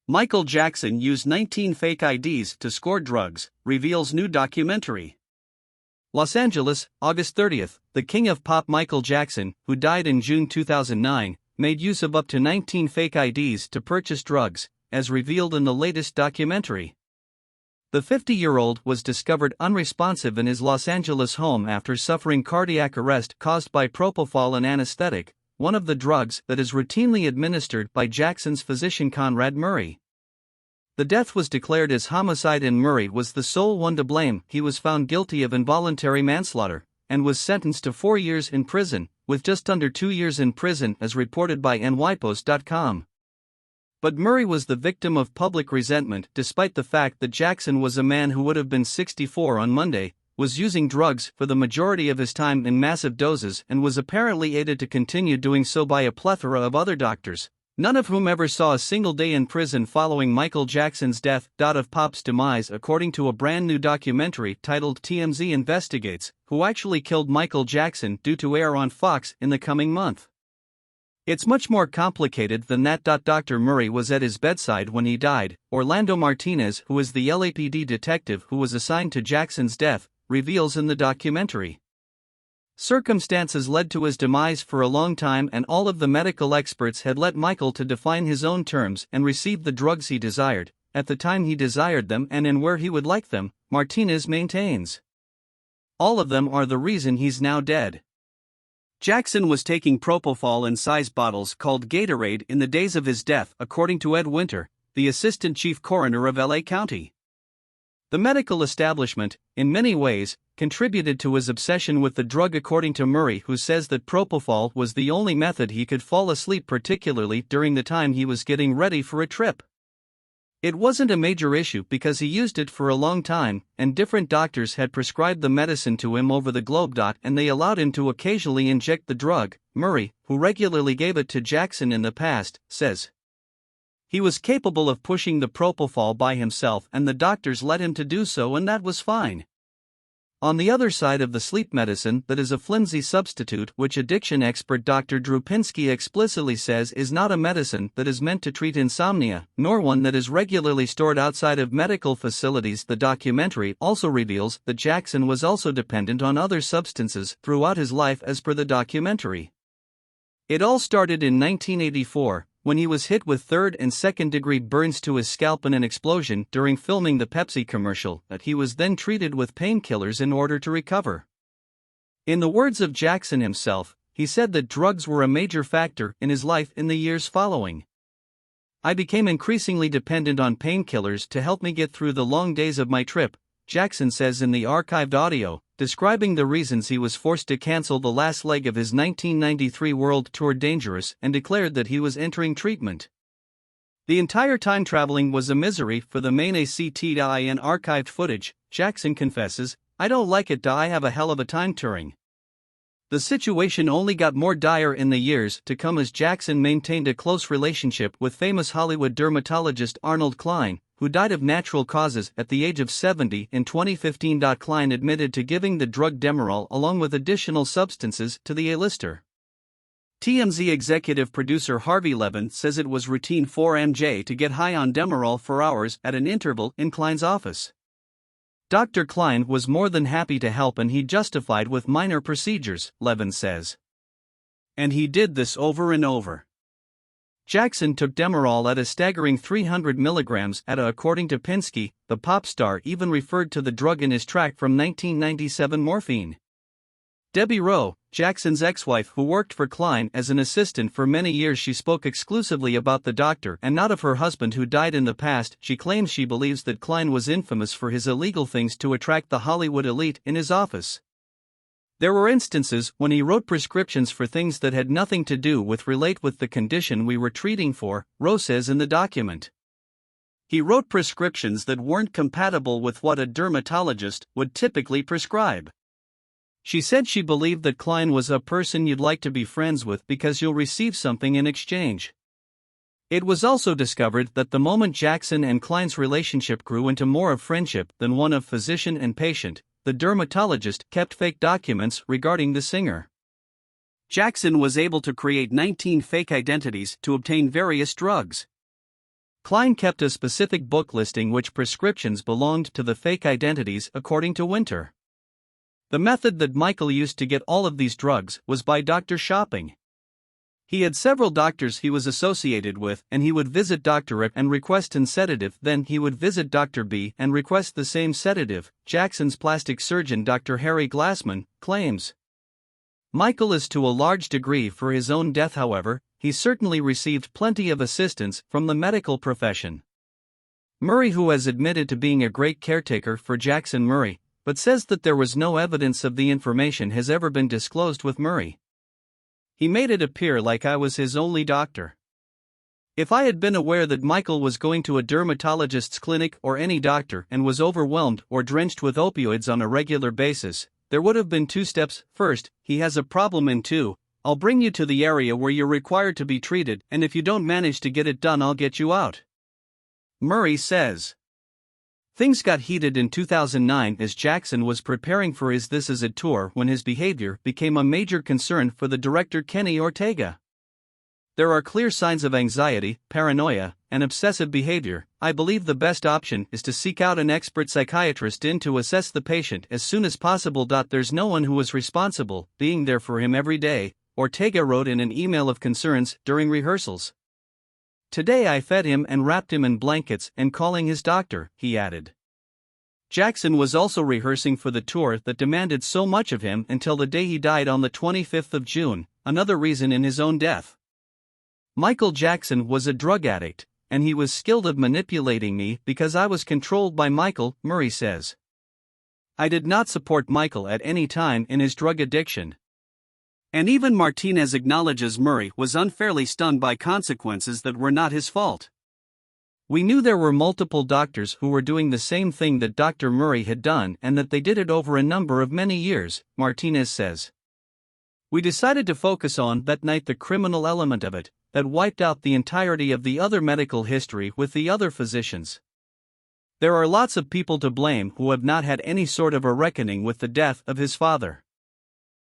Michael Jackson used 19 fake IDs to score drugs, reveals new documentary. Los Angeles, August 30. The king of pop Michael Jackson, who died in June 2009, made use of up to 19 fake IDs to purchase drugs, as revealed in the latest documentary. The 50-year-old was discovered unresponsive in his Los Angeles home after suffering cardiac arrest caused by propofol, an anesthetic, one of the drugs that is routinely administered by Jackson's physician Conrad Murray. The death was declared as homicide and Murray was the sole one to blame. He was found guilty of involuntary manslaughter and was sentenced to 4 years in prison, with just under 2 years in prison as reported by nypost.com. But Murray was the victim of public resentment despite the fact that Jackson was a man who would have been 64 on Monday, was using drugs for the majority of his time in massive doses and was apparently aided to continue doing so by a plethora of other doctors, none of whom ever saw a single day in prison following Michael Jackson's death. Of pop's demise, according to a brand new documentary titled TMZ Investigates Who Actually Killed Michael Jackson, due to air on Fox in the coming month. It's much more complicated than that. Dr. Murray was at his bedside when he died. Orlando Martinez, who is the LAPD detective who was assigned to Jackson's death, reveals in the documentary. Circumstances led to his demise for a long time, and all of the medical experts had let Michael to define his own terms and receive the drugs he desired, at the time he desired them and in where he would like them, Martinez maintains. All of them are the reason he's now dead. Jackson was taking propofol in size bottles called Gatorade in the days of his death, according to Ed Winter, the assistant chief coroner of LA County. The medical establishment, in many ways, contributed to his obsession with the drug, according to Murray, who says that propofol was the only method he could fall asleep, particularly during the time he was getting ready for a trip. It wasn't a major issue because he used it for a long time, and different doctors had prescribed the medicine to him over the globe. And they allowed him to occasionally inject the drug, Murray, who regularly gave it to Jackson in the past, says. He was capable of pushing the propofol by himself and the doctors let him to do so, and that was fine. On the other side of the sleep medicine, that is a flimsy substitute which addiction expert Dr. Drew Pinsky explicitly says is not a medicine that is meant to treat insomnia, nor one that is regularly stored outside of medical facilities. The documentary also reveals that Jackson was also dependent on other substances throughout his life, as per the documentary. It all started in 1984, when he was hit with third and second-degree burns to his scalp in an explosion during filming the Pepsi commercial, that he was then treated with painkillers in order to recover. In the words of Jackson himself, he said that drugs were a major factor in his life in the years following. I became increasingly dependent on painkillers to help me get through the long days of my trip, Jackson says in the archived audio, describing the reasons he was forced to cancel the last leg of his 1993 World Tour Dangerous, and declared that he was entering treatment. The entire time traveling was a misery for the main ACT. In archived footage, Jackson confesses, I don't like it. I have a hell of a time touring. The situation only got more dire in the years to come as Jackson maintained a close relationship with famous Hollywood dermatologist Arnold Klein, who died of natural causes at the age of 70 in 2015. Klein admitted to giving the drug Demerol along with additional substances to the A-lister. TMZ executive producer Harvey Levin says it was routine for MJ to get high on Demerol for hours at an interval in Klein's office. Dr. Klein was more than happy to help, and he justified with minor procedures, Levin says. And he did this over and over. Jackson took Demerol at a staggering 300 milligrams according to Pinsky. The pop star even referred to the drug in his track from 1997 Morphine. Debbie Rowe, Jackson's ex-wife who worked for Klein as an assistant for many years, she spoke exclusively about the doctor and not of her husband who died in the past. She claims she believes that Klein was infamous for his illegal things to attract the Hollywood elite in his office. There were instances when he wrote prescriptions for things that had nothing to do with the condition we were treating for, Rowe says in the document. He wrote prescriptions that weren't compatible with what a dermatologist would typically prescribe. She said she believed that Klein was a person you'd like to be friends with because you'll receive something in exchange. It was also discovered that the moment Jackson and Klein's relationship grew into more of friendship than one of physician and patient, the dermatologist kept fake documents regarding the singer. Jackson was able to create 19 fake identities to obtain various drugs. Klein kept a specific book listing which prescriptions belonged to the fake identities according to Winter. The method that Michael used to get all of these drugs was by doctor shopping. He had several doctors he was associated with, and he would visit Dr. A and request an sedative, then he would visit Dr. B and request the same sedative, Jackson's plastic surgeon Dr. Harry Glassman claims. Michael is to a large degree for his own death, however, he certainly received plenty of assistance from the medical profession. Murray, who has admitted to being a great caretaker for Jackson Murray, but says that there was no evidence of the information has ever been disclosed with Murray. He made it appear like I was his only doctor. If I had been aware that Michael was going to a dermatologist's clinic or any doctor and was overwhelmed or drenched with opioids on a regular basis, there would have been 2 steps. First, he has a problem, and 2, I'll bring you to the area where you're required to be treated, and if you don't manage to get it done, I'll get you out. Murray says. Things got heated in 2009 as Jackson was preparing for his This Is It tour when his behavior became a major concern for the director Kenny Ortega. There are clear signs of anxiety, paranoia, and obsessive behavior. I believe the best option is to seek out an expert psychiatrist to assess the patient as soon as possible. There's no one who is responsible being there for him every day, Ortega wrote in an email of concerns during rehearsals. Today I fed him and wrapped him in blankets and calling his doctor, he added. Jackson was also rehearsing for the tour that demanded so much of him until the day he died on the 25th of June, another reason in his own death. Michael Jackson was a drug addict, and he was skilled at manipulating me because I was controlled by Michael, Murray says. I did not support Michael at any time in his drug addiction. And even Martinez acknowledges Murray was unfairly stunned by consequences that were not his fault. We knew there were multiple doctors who were doing the same thing that Dr. Murray had done and that they did it over a number of many years, Martinez says. We decided to focus on that night the criminal element of it, that wiped out the entirety of the other medical history with the other physicians. There are lots of people to blame who have not had any sort of a reckoning with the death of his father.